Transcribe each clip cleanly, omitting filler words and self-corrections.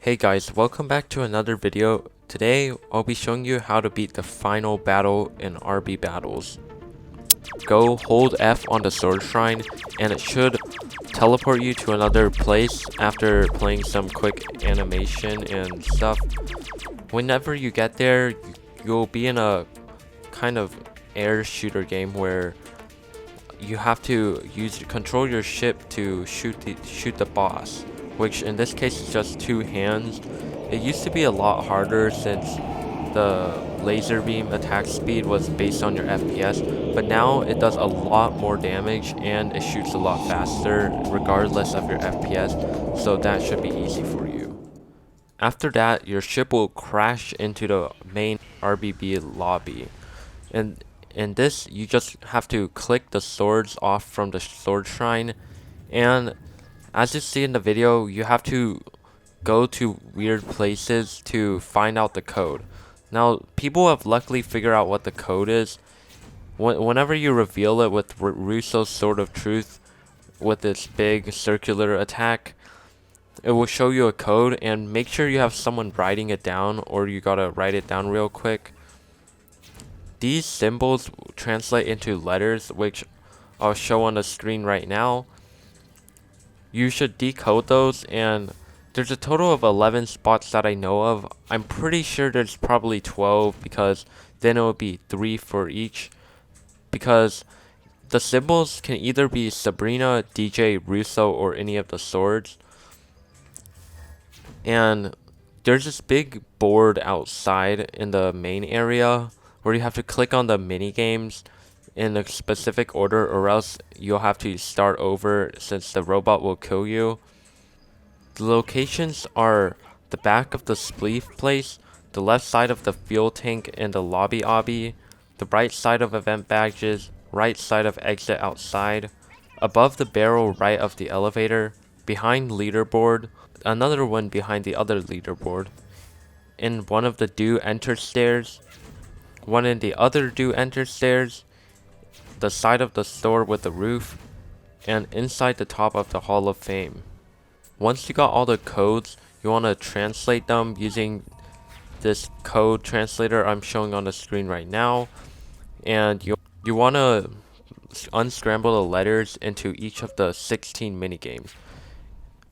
Hey guys, welcome back to another video. Today, I'll be showing you how to beat the final battle in RB battles. Go hold F on the sword shrine and it should teleport you to another place after playing some quick animation and stuff. Whenever you get there, you'll be in a kind of air shooter game where you have to control your ship to shoot the boss, which in this case is just two hands. It used to be a lot harder since the laser beam attack speed was based on your FPS, but now it does a lot more damage and it shoots a lot faster regardless of your FPS, so that should be easy for you. After that, your ship will crash into the main RBB lobby, and in this you just have to click the swords off from the sword shrine, and as you see in the video, you have to go to weird places to find out the code. Now, people have luckily figured out what the code is. Whenever you reveal it with Russo's Sword of Truth, with its big circular attack, it will show you a code, and make sure you have someone writing it down, or you gotta write it down real quick. These symbols translate into letters, which I'll show on the screen right now. You should decode those, and there's a total of 11 spots that I know of. I'm pretty sure there's probably 12, because then it would be 3 for each. Because the symbols can either be Sabrina, DJ, Russo, or any of the swords. And there's this big board outside in the main area where you have to click on the mini games in a specific order, or else you'll have to start over since the robot will kill you. The locations are the back of the spleef place, the left side of the fuel tank and the lobby obby, the right side of event badges, right side of exit outside, above the barrel right of the elevator, behind leaderboard, another one behind the other leaderboard, in one of the do enter stairs, one in the other do enter stairs, the side of the store with the roof, and inside the top of the Hall of Fame. Once you got all the codes, you want to translate them using this code translator I'm showing on the screen right now, and you want to unscramble the letters into each of the 16 minigames.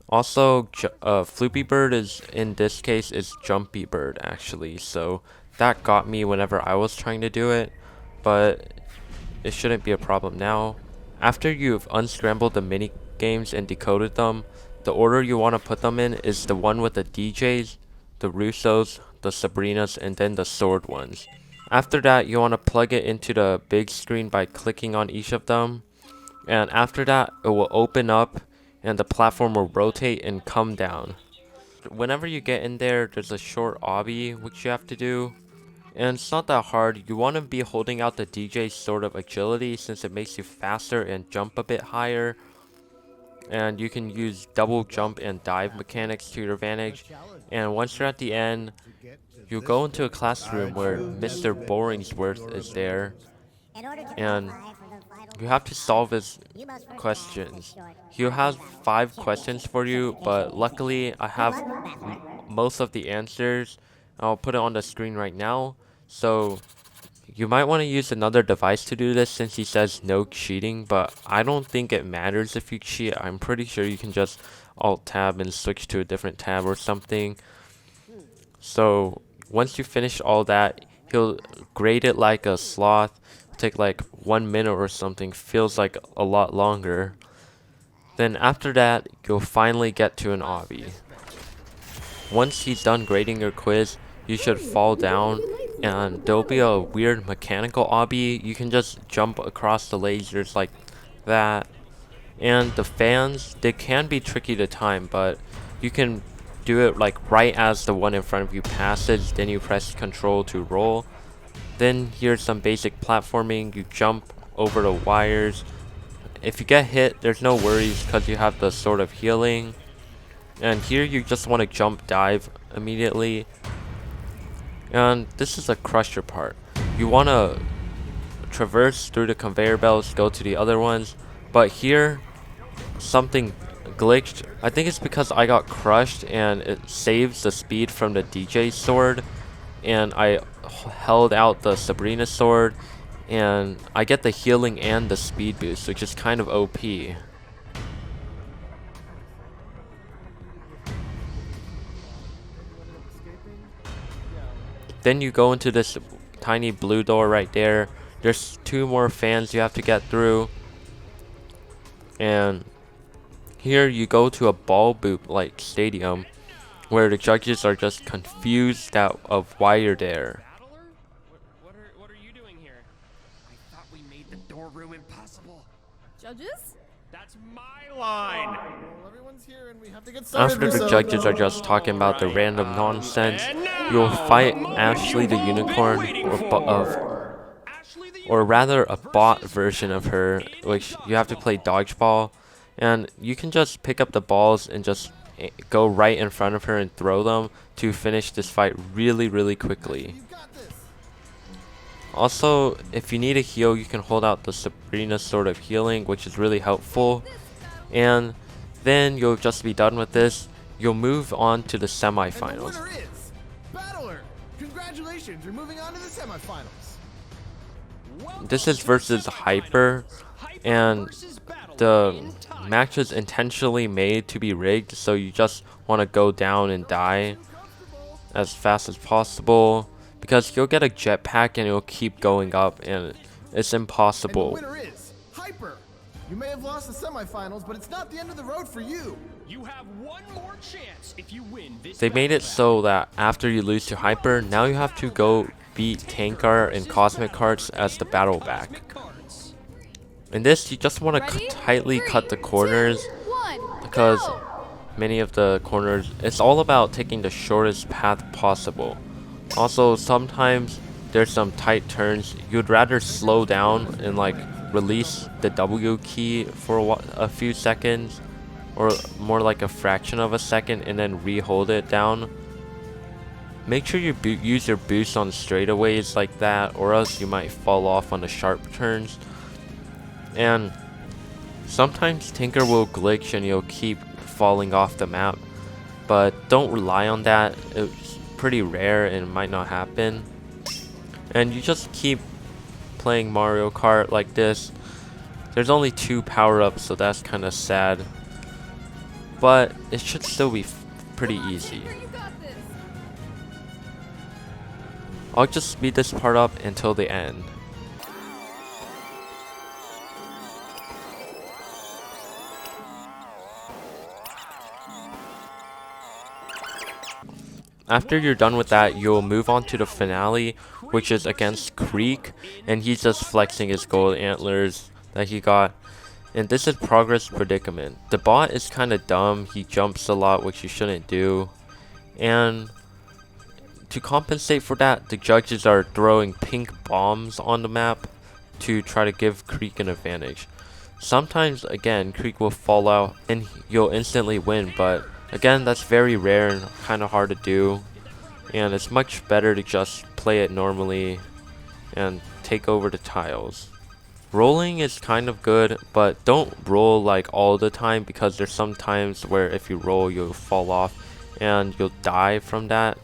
Also, Floopy Bird is, in this case, is Jumpy Bird actually, so that got me whenever I was trying to do it, but it shouldn't be a problem now. After you've unscrambled the mini games and decoded them, the order you want to put them in is the one with the DJs, the Russos, the Sabrinas, and then the sword ones. After that, you want to plug it into the big screen by clicking on each of them, and after that it will open up and the platform will rotate and come down. Whenever you get in there, there's a short obby which you have to do, and it's not that hard. You want to be holding out the DJ sort of agility since it makes you faster and jump a bit higher, and you can use double jump and dive mechanics to your advantage. And once you're at the end, you go into a classroom where Mr. Boringsworth is there, and you have to solve his questions. He'll have 5 questions for you, but luckily I have most of the answers. I'll put it on the screen right now. So you might want to use another device to do this since he says no cheating, but I don't think it matters if you cheat. I'm pretty sure you can just alt tab and switch to a different tab or something. So once you finish all that, he'll grade it like a sloth. Take like 1 minute or something, feels like a lot longer. Then after that, you'll finally get to an obby. Once he's done grading your quiz, you should fall down, and there'll be a weird mechanical obby. You can just jump across the lasers like that. And the fans, they can be tricky to time, but you can do it like right as the one in front of you passes, then you press control to roll. Then here's some basic platforming. You jump over the wires. If you get hit, there's no worries because you have the Sword of Healing. And here you just want to jump dive immediately. And this is a crusher part. You want to traverse through the conveyor belts, go to the other ones. But here, something glitched. I think it's because I got crushed and it saves the speed from the DJ sword, and I held out the Sabrina sword, and I get the healing and the speed boost, which is kind of OP. Then you go into this tiny blue door right there. There's 2 more fans you have to get through, and here you go to a ball boot like stadium where the judges are just confused out of why you're there. What are you doing here? I thought we made the door room impossible. Judges? That's my line. Well, everyone's here and we have to get started. After the judges are just talking about the random nonsense, you'll fight Ashley the Unicorn, or rather a bot version of her, which you have to play dodgeball, and you can just pick up the balls and just go right in front of her and throw them to finish this fight really quickly. Also, if you need a heal, you can hold out the Sabrina Sword of Healing, which is really helpful. And then you'll just be done with this. You'll move on to the semifinals. And the winner is Battler. Congratulations, you're moving on to the semifinals. This is versus Hyper, and the match is intentionally made to be rigged, so you just want to go down and die as fast as possible, because you'll get a jetpack and it'll keep going up, and it's impossible. And the winner is Hyper. You may have lost the semifinals, but it's not the end of the road for you. You have one more chance if you win this. They made it so that after you lose to Hyper, now you have to go beat Tankar and Cosmic Cards as the battle back. In this, you just want to tightly cut the corners, because many of the corners, it's all about taking the shortest path possible. Also, sometimes there's some tight turns. You'd rather slow down and like release the W key for a few seconds, or more like a fraction of a second, and then re-hold it down. Make sure you use your boost on straightaways like that, or else you might fall off on the sharp turns. And sometimes Tinker will glitch and you'll keep falling off the map, but don't rely on that. It's pretty rare and it might not happen. And you just keep playing Mario Kart like this. There's only 2 power-ups, so that's kind of sad, but it should still be pretty easy. I'll just speed this part up until the end. After you're done with that, you'll move on to the finale, which is against Creek, and he's just flexing his gold antlers that he got. And this is Progress Predicament. The bot is kind of dumb. He jumps a lot, which you shouldn't do. And to compensate for that, the judges are throwing pink bombs on the map to try to give Creek an advantage. Sometimes, again, Creek will fall out and you'll instantly win, but again, that's very rare and kind of hard to do, and it's much better to just play it normally and take over the tiles. Rolling is kind of good, but don't roll like all the time, because there's some times where if you roll you'll fall off and you'll die from that.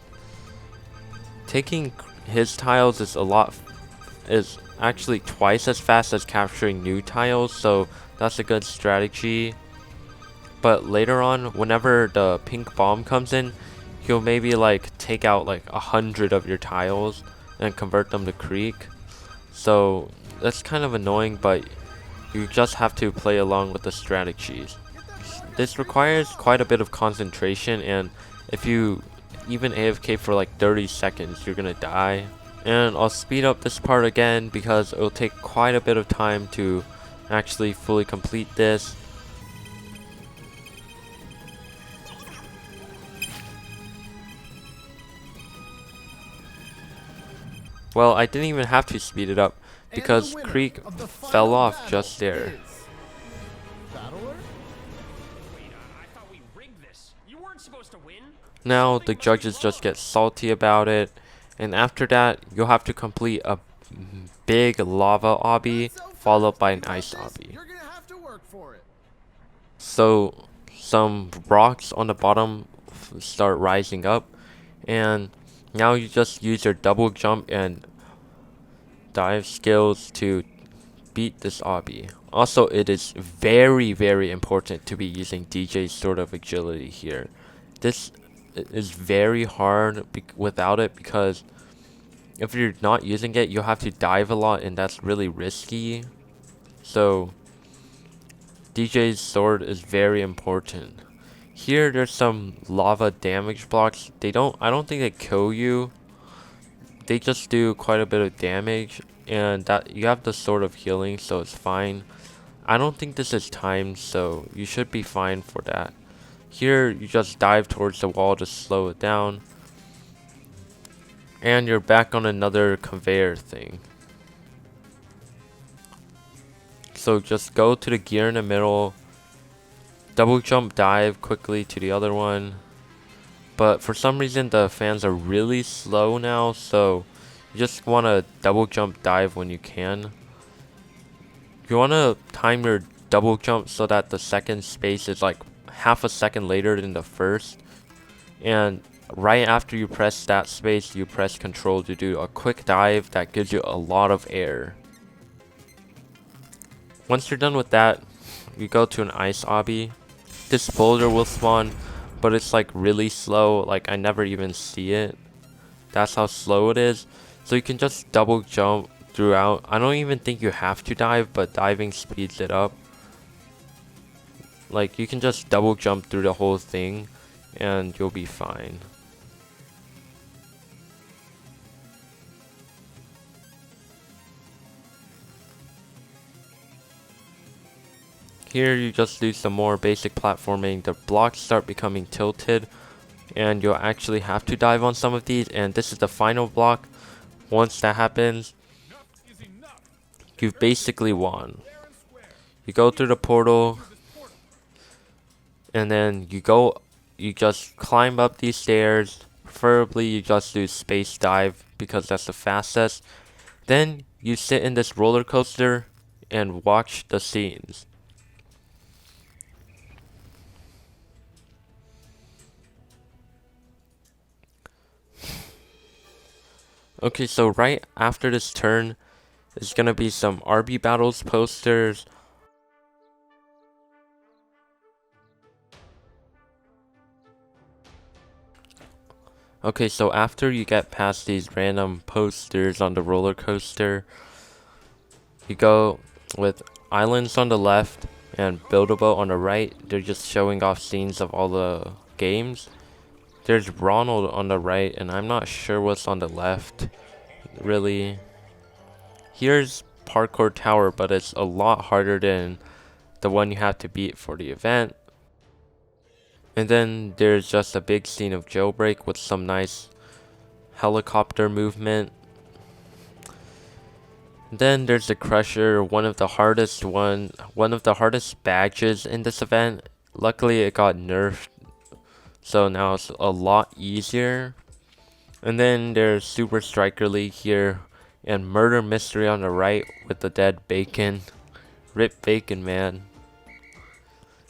Taking his tiles is actually twice as fast as capturing new tiles, so that's a good strategy. But later on, whenever the pink bomb comes in, he'll maybe like take out like 100 of your tiles and convert them to Creek. So that's kind of annoying, but you just have to play along with the strategies. This requires quite a bit of concentration, and if you even AFK for like 30 seconds, you're gonna die. And I'll speed up this part again because it'll take quite a bit of time to actually fully complete this. Well, I didn't even have to speed it up because Creek fell off just there. Now the judges just get salty about it, and after that you'll have to complete a big lava obby followed by an ice obby. So some rocks on the bottom start rising up, and now you just use your double jump and dive skills to beat this obby. Also, it is very, very important to be using DJ's sort of agility here. This is very hard without it, because if you're not using it, you'll have to dive a lot, and that's really risky. So DJ's sword is very important. Here, there's some lava damage blocks. I don't think they kill you. They just do quite a bit of damage, and that you have the sword of healing, so it's fine. I don't think this is timed, so you should be fine for that. Here, you just dive towards the wall to slow it down, and you're back on another conveyor thing. So just go to the gear in the middle, double jump dive quickly to the other one. But for some reason the fans are really slow now, so you just want to double jump dive when you can. You want to time your double jump so that the second space is like half a second later than the first. And right after you press that space, you press control to do a quick dive that gives you a lot of air. Once you're done with that, you go to an ice obby. This boulder will spawn, but it's like really slow, like I never even see it. That's how slow it is. So you can just double jump throughout. I don't even think you have to dive, but diving speeds it up. Like you can just double jump through the whole thing and you'll be fine. Here you just do some more basic platforming. The blocks start becoming tilted, and you'll actually have to dive on some of these, and this is the final block. Once that happens, you've basically won. You go through the portal, and then you just climb up these stairs. Preferably you just do space dive because that's the fastest. Then you sit in this roller coaster and watch the scenes. Okay, so right after this turn, there's gonna be some RB battles posters. Okay, so after you get past these random posters on the roller coaster, you go with islands on the left and buildable on the right. They're just showing off scenes of all the games. There's Ronald on the right, and I'm not sure what's on the left, really. Here's Parkour Tower, but it's a lot harder than the one you have to beat for the event. And then there's just a big scene of Jailbreak with some nice helicopter movement. Then there's the Crusher, one of the hardest badges in this event. Luckily it got nerfed, so now it's a lot easier. And then there's Super Striker League here, and Murder Mystery on the right with the dead Bacon. Rip Bacon, man.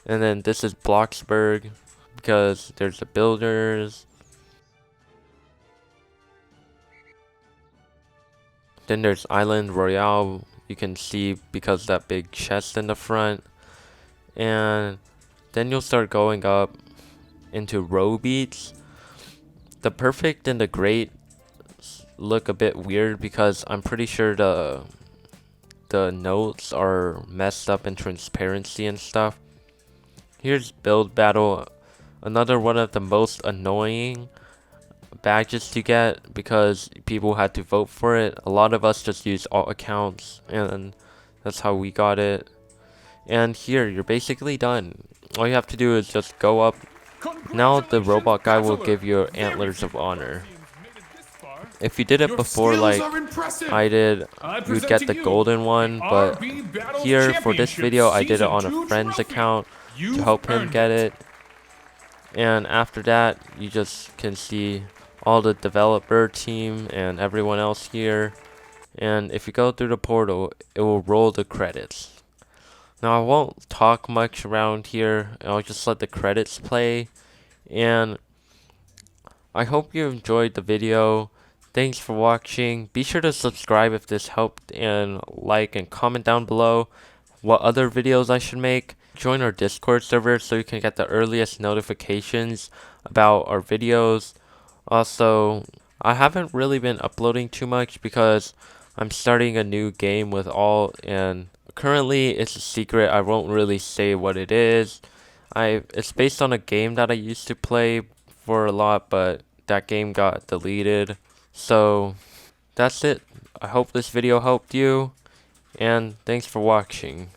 And then this is Bloxburg, because there's the builders. Then there's Island Royale, you can see because that big chest in the front. And then you'll start going up into row beats. The perfect and the great look a bit weird because I'm pretty sure the notes are messed up in transparency and stuff. Here's Build Battle, another one of the most annoying badges to get because people had to vote for it. A lot of us just use alt accounts, and that's how we got it. And here, you're basically done. All you have to do is just go up. Now the robot guy will give you antlers of honor. If you did it before like I did, you'd get the golden one, but here for this video I did it on a friend's account to help him get it. And after that, you just can see all the developer team and everyone else here. And if you go through the portal, it will roll the credits. Now I won't talk much around here. I'll just let the credits play. And I hope you enjoyed the video. Thanks for watching. Be sure to subscribe if this helped, and like and comment down below what other videos I should make. Join our Discord server so you can get the earliest notifications about our videos. Also, I haven't really been uploading too much because I'm starting a new game with all, and currently it's a secret. I won't really say what it is. It's based on a game that I used to play for a lot, but that game got deleted. So that's it. I hope this video helped you, and thanks for watching.